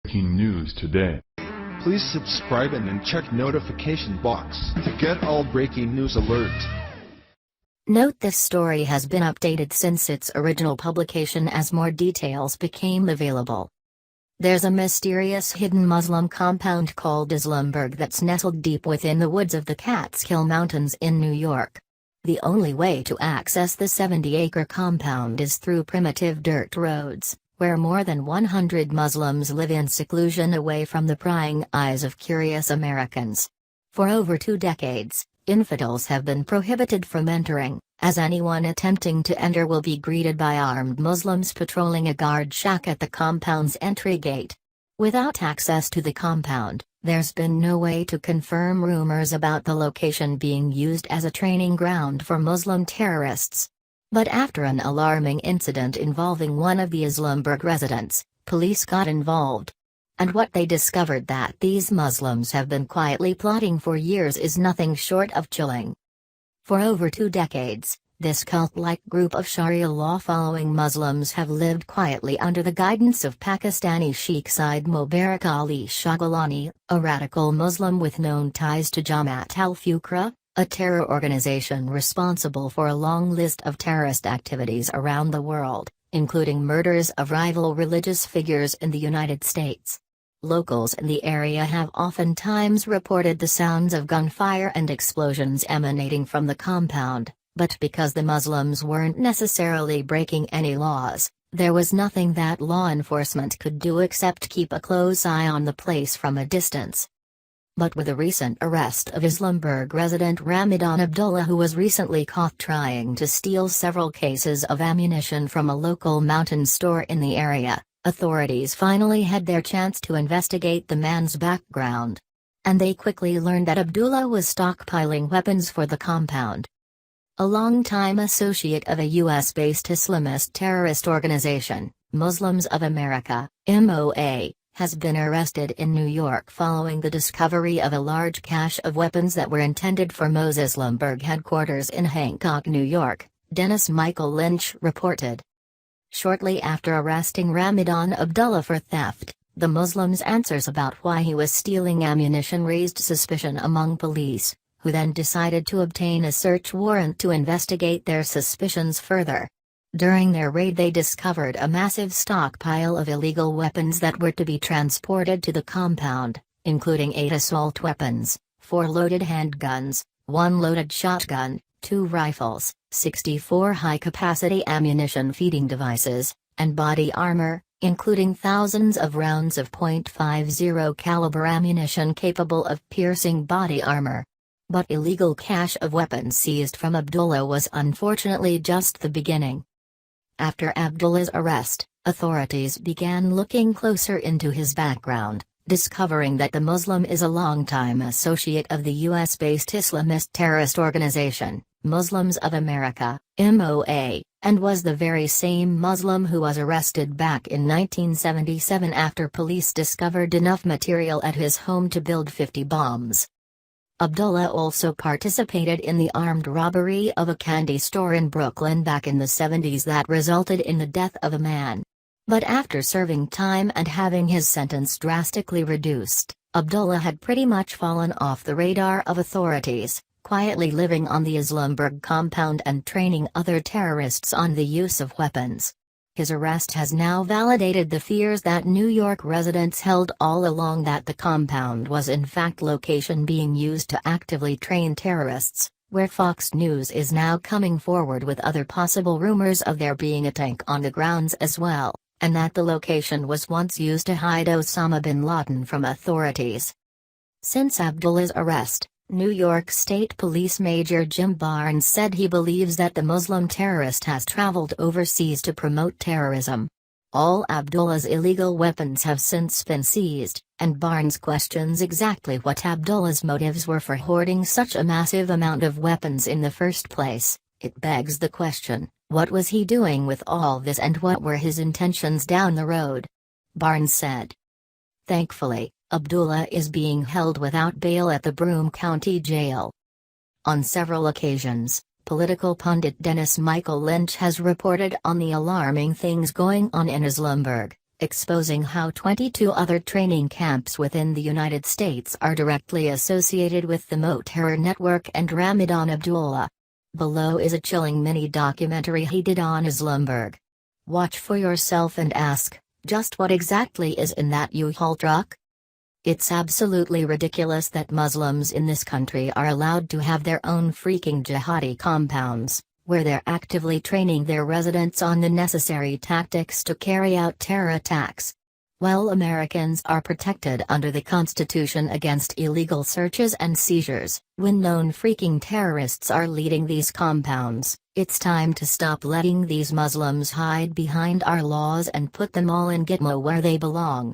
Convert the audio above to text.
Breaking news today. Please subscribe and then check notification box to get all breaking news alerts. Note this story has been updated since its original publication as more details became available. There's a mysterious hidden Muslim compound called Islamberg that's nestled deep within the woods of the Catskill Mountains in New York. The only way to access the 70-acre compound is through primitive dirt roads, where more than 100 Muslims live in seclusion away from the prying eyes of curious Americans. For over 2 decades, infidels have been prohibited from entering, as anyone attempting to enter will be greeted by armed Muslims patrolling a guard shack at the compound's entry gate. Without access to the compound, there's been no way to confirm rumors about the location being used as a training ground for Muslim terrorists. But after an alarming incident involving one of the Islamberg residents, police got involved. And what they discovered that these Muslims have been quietly plotting for years is nothing short of chilling. For over 2 decades, this cult-like group of Sharia law-following Muslims have lived quietly under the guidance of Pakistani Sheikh Said Mubarak Ali Shah Gilani, a radical Muslim with known ties to Jamaat al-Fuqra, a terror organization responsible for a long list of terrorist activities around the world, including murders of rival religious figures in the United States. Locals in the area have oftentimes reported the sounds of gunfire and explosions emanating from the compound, but because the Muslims weren't necessarily breaking any laws, there was nothing that law enforcement could do except keep a close eye on the place from a distance. But with the recent arrest of Islamberg resident Ramadan Abdullah, who was recently caught trying to steal several cases of ammunition from a local mountain store in the area, authorities finally had their chance to investigate the man's background. And they quickly learned that Abdullah was stockpiling weapons for the compound. A longtime associate of a US-based Islamist terrorist organization, Muslims of America, MOA, has been arrested in New York following the discovery of a large cache of weapons that were intended for Mo's Islamberg headquarters in Hancock, New York, Dennis Michael Lynch reported. Shortly after arresting Ramadan Abdullah for theft, the Muslim's answers about why he was stealing ammunition raised suspicion among police, who then decided to obtain a search warrant to investigate their suspicions further. During their raid, they discovered a massive stockpile of illegal weapons that were to be transported to the compound, including 8 assault weapons, 4 loaded handguns, 1 loaded shotgun, 2 rifles, 64 high-capacity ammunition feeding devices, and body armor, including thousands of rounds of .50 caliber ammunition capable of piercing body armor. But illegal cache of weapons seized from Abdullah was unfortunately just the beginning. After Abdullah's arrest, authorities began looking closer into his background, discovering that the Muslim is a longtime associate of the US-based Islamist terrorist organization, Muslims of America, MOA, and was the very same Muslim who was arrested back in 1977 after police discovered enough material at his home to build 50 bombs. Abdullah also participated in the armed robbery of a candy store in Brooklyn back in the 70s that resulted in the death of a man. But after serving time and having his sentence drastically reduced, Abdullah had pretty much fallen off the radar of authorities, quietly living on the Islamberg compound and training other terrorists on the use of weapons. His arrest has now validated the fears that New York residents held all along that the compound was in fact location being used to actively train terrorists, where Fox News is now coming forward with other possible rumors of there being a tank on the grounds as well, and that the location was once used to hide Osama bin Laden from authorities. Since Abdullah's arrest, New York State Police Major Jim Barnes said he believes that the Muslim terrorist has traveled overseas to promote terrorism. All Abdullah's illegal weapons have since been seized, and Barnes questions exactly what Abdullah's motives were for hoarding such a massive amount of weapons in the first place. It begs the question, what was he doing with all this and what were his intentions down the road? Barnes said. Thankfully, Abdullah is being held without bail at the Broome County Jail. On several occasions, political pundit Dennis Michael Lynch has reported on the alarming things going on in Islamberg, exposing how 22 other training camps within the United States are directly associated with the Mo terror network and Ramadan Abdullah. Below is a chilling mini-documentary he did on Islamberg. Watch for yourself and ask, just what exactly is in that U-Haul truck? It's absolutely ridiculous that Muslims in this country are allowed to have their own freaking jihadi compounds, where they're actively training their residents on the necessary tactics to carry out terror attacks. While Americans are protected under the Constitution against illegal searches and seizures, when known freaking terrorists are leading these compounds, it's time to stop letting these Muslims hide behind our laws and put them all in Gitmo where they belong.